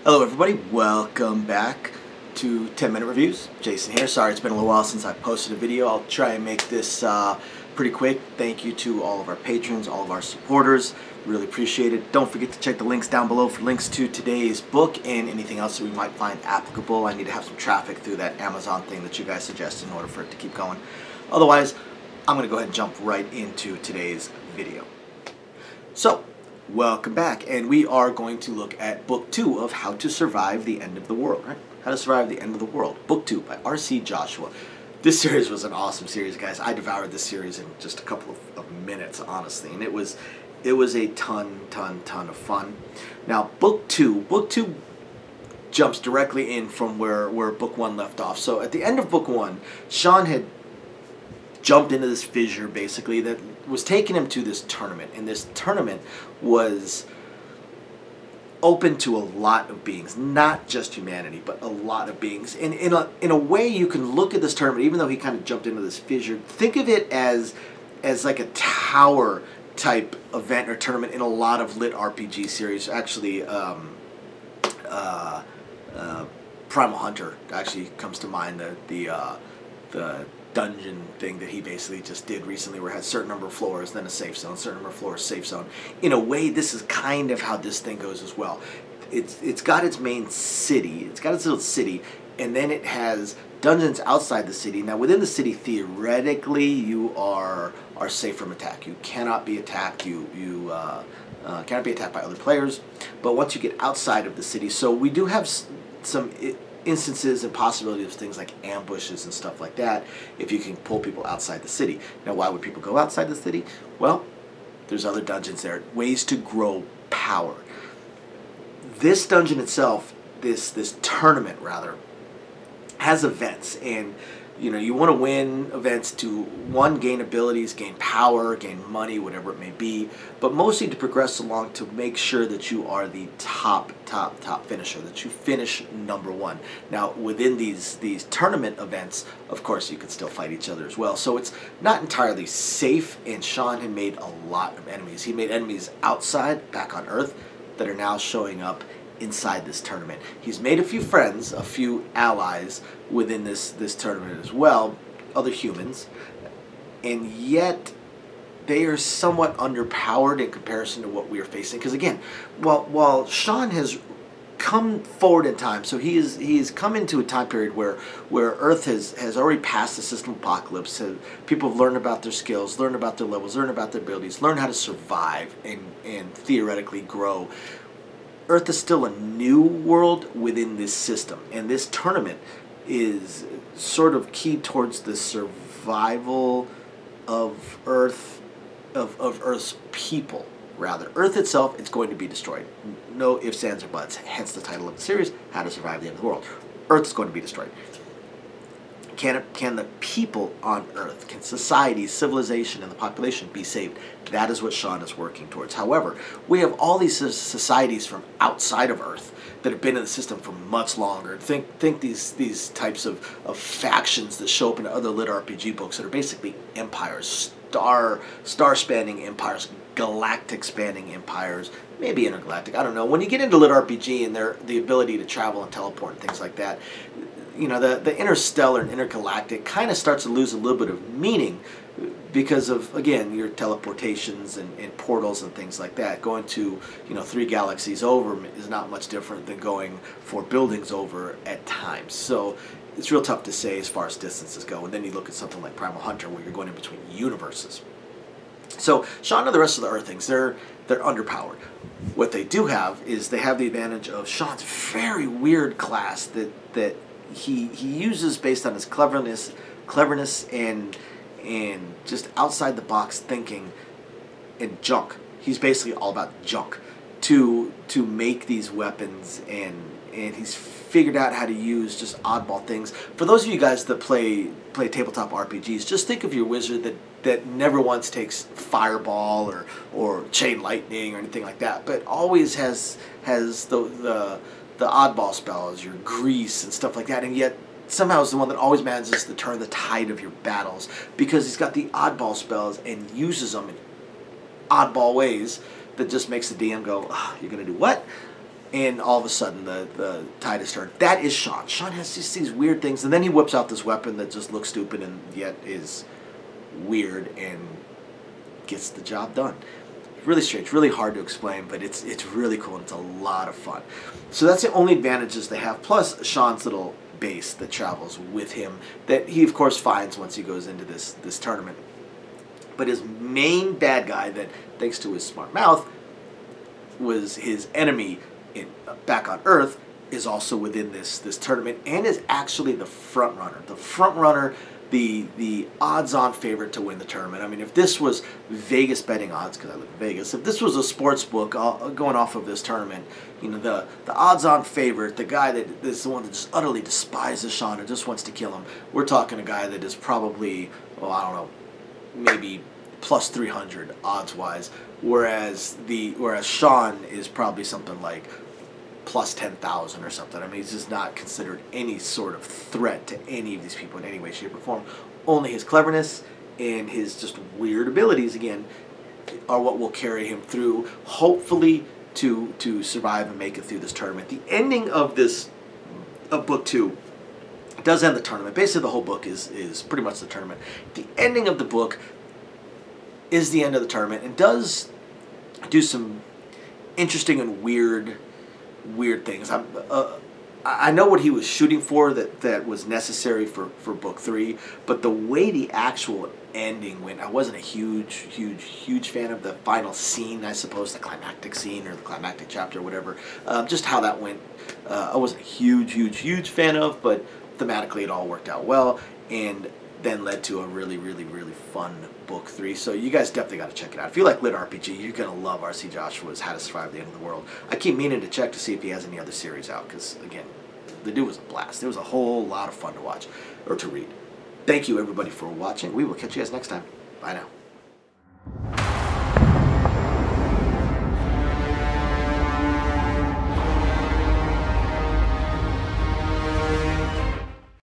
Hello everybody, welcome back to 10 Minute Reviews. Jason here. Sorry it's been a little while since I posted a video. I'll try and make this pretty quick. Thank you to all of our patrons, all of our supporters. Really appreciate it. Don't forget to check the links down below for links to today's book and anything else that we might find applicable. I need to have some traffic through that Amazon thing that you guys suggest in order for it to keep going. Otherwise, I'm going to go ahead and jump right into today's video. So, welcome back, and we are going to look at Book 2 of How to Survive the End of the World, right? How to Survive the End of the World, Book 2 by R.C. Joshua. This series was an awesome series, guys. I devoured this series in just a couple of minutes, honestly, and it was a ton of fun. Now, Book 2 jumps directly in from where Book 1 left off. So at the end of Book 1, Sean had jumped into this fissure, basically, that was taking him to this tournament, and this tournament was open to a lot of beings, not just humanity, but a lot of beings. And in a way, you can look at this tournament, even though he kind of jumped into this fissure, think of it as like a tower type event or tournament in a lot of lit RPG series. Actually, Primal Hunter actually comes to mind. The dungeon thing that he basically just did recently, where it had a certain number of floors, then a safe zone, certain number of floors, safe zone. In a way, this is kind of how this thing goes as well. It's got its main city, it's got its little city, and then it has dungeons outside the city. Now, within the city, theoretically, you are safe from attack. You cannot be attacked. You cannot be attacked by other players. But once you get outside of the city, so we do have some instances and possibilities of things like ambushes and stuff like that if you can pull people outside the city. Now, why would people go outside the city? Well, there's other dungeons there, ways to grow power. This dungeon itself, this tournament rather, has events, and you want to win events to, one, gain abilities, gain power, gain money, whatever it may be, but mostly to progress along to make sure that you are the top finisher, that you finish number one. Now, within these tournament events, of course, you can still fight each other as well, so it's not entirely safe, and Sean had made a lot of enemies. He made enemies outside, back on Earth, that are now showing up inside this tournament. He's made a few friends, a few allies within this tournament as well, other humans, and yet they are somewhat underpowered in comparison to what we are facing. Because again, while Sean has come forward in time, so he's come into a time period where Earth has already passed the system apocalypse. So people have learned about their skills, learned about their levels, learned about their abilities, learned how to survive and theoretically grow. Earth is still a new world within this system, and this tournament is sort of key towards the survival of Earth, of Earth's people, rather. Earth itself, it's going to be destroyed. No ifs, ands, or buts, hence the title of the series, How to Survive the End of the World. Earth is going to be destroyed. Can the people on Earth, can society, civilization, and the population be saved? That is what Sean is working towards. However, we have all these societies from outside of Earth that have been in the system for much longer. Think these types of factions that show up in other lit RPG books that are basically empires, star-spanning empires, galactic-spanning empires, maybe intergalactic, I don't know. When you get into lit RPG and the ability to travel and teleport and things like that, the interstellar and intergalactic kind of starts to lose a little bit of meaning because of, again, your teleportations and portals and things like that. Going to 3 galaxies over is not much different than going 4 buildings over at times. So it's real tough to say as far as distances go. And then you look at something like Primal Hunter, where you're going in between universes. So Sean and the rest of the Earthlings, they're underpowered. What they do have is they have the advantage of Sean's very weird class that he uses based on his cleverness and just outside the box thinking and junk. He's basically all about junk to make these weapons, and he's figured out how to use just oddball things. For those of you guys that play tabletop RPGs, just think of your wizard that never once takes fireball or chain lightning or anything like that, but always has the oddball spells, your grease and stuff like that, and yet somehow is the one that always manages to turn the tide of your battles because he's got the oddball spells and uses them in oddball ways that just makes the DM go, oh, you're going to do what? and all of a sudden the tide is turned. That is Sean. Sean has just these weird things, and then he whips out this weapon that just looks stupid and yet is weird and gets the job done. Really strange, really hard to explain, but it's really cool and it's a lot of fun. So that's the only advantages they have, plus Sean's little base that travels with him that he of course finds once he goes into this tournament. But his main bad guy that, thanks to his smart mouth, was his enemy back on Earth, is also within this tournament and is actually the front runner. The front runner, the odds-on favorite to win the tournament. I mean, if this was Vegas betting odds, because I live in Vegas, if this was a sports book going off of this tournament, you know, the odds-on favorite, the guy that is the one that just utterly despises Sean and just wants to kill him, we're talking a guy that is probably, well, I don't know, maybe plus 300 odds-wise, whereas Sean is probably something like plus 10,000 or something. I mean, he's just not considered any sort of threat to any of these people in any way, shape, or form. Only his cleverness and his just weird abilities, again, are what will carry him through, hopefully to survive and make it through this tournament. The ending of book 2 does end the tournament. Basically, the whole book is pretty much the tournament. The ending of the book is the end of the tournament and does do some interesting and weird things. I know what he was shooting for that was necessary for book 3, but the way the actual ending went, I wasn't a huge fan of the final scene, I suppose, the climactic scene or the climactic chapter or whatever. Just how that went, I wasn't a huge fan of, but thematically it all worked out well and then led to a really fun book 3. So you guys definitely got to check it out. If you like lit RPG, you're going to love R.C. Joshua's How to Survive the End of the World. I keep meaning to check to see if he has any other series out because, again, the dude was a blast. It was a whole lot of fun to watch or to read. Thank you, everybody, for watching. We will catch you guys next time. Bye now.